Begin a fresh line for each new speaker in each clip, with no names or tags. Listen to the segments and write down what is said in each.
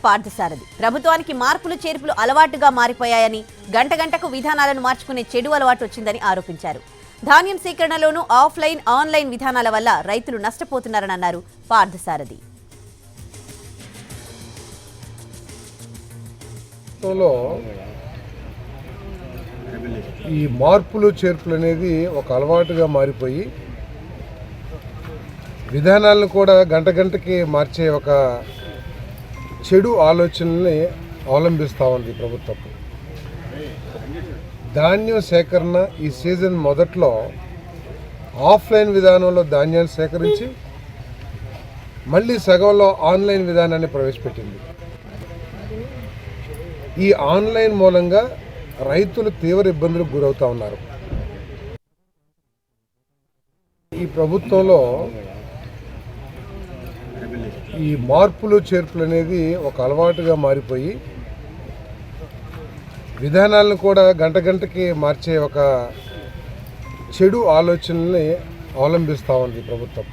పార్థసారథి. ప్రభుత్వానికి మార్పులు చేర్పులు అలవాటుగా మారిపోయాయని, గంట గంటకు విధానాలను మార్చుకునే చెడు అలవాటు వచ్చిందని ఆరోపించారు. ధాన్యం సేకరణలోనూ ఆఫ్లైన్ ఆన్లైన్ విధానాల వల్ల రైతులు నష్టపోతున్నారని అన్నారు పార్థసారథి.
ఈ మార్పులు చేర్పులు అనేది ఒక అలవాటుగా మారిపోయి విధానాలను కూడా గంట గంటకి మార్చే ఒక చెడు ఆలోచనల్ని అవలంబిస్తూ ఉంది ప్రభుత్వం. ధాన్యం సేకరణ ఈ సీజన్ మొదట్లో ఆఫ్లైన్ విధానంలో ధాన్యాన్ని సేకరించి మళ్ళీ సగంలో ఆన్లైన్ విధానాన్ని ప్రవేశపెట్టింది. ఈ ఆన్లైన్ మూలంగా రైతులు తీవ్ర ఇబ్బందులకు గురవుతూ ఉన్నారు. ఈ ప్రభుత్వంలో ఈ మార్పులు చేర్పులు అనేది ఒక అలవాటుగా మారిపోయి విధానాలను కూడా గంట గంటకి మార్చే ఒక చెడు ఆలోచనల్ని అవలంబిస్తూ ఉంది ప్రభుత్వం.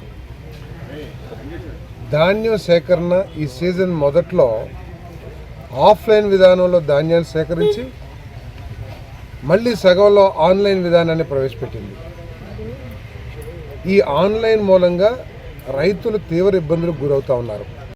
ధాన్యం సేకరణ ఈ సీజన్ మొదట్లో ఆఫ్లైన్ విధానంలో ధాన్యాన్ని సేకరించి మళ్ళీ సగంలో ఆన్లైన్ విధానాన్ని ప్రవేశపెట్టింది. ఈ ఆన్లైన్ మూలంగా రైతులు తీవ్ర ఇబ్బందులకు గురవుతూ ఉన్నారు.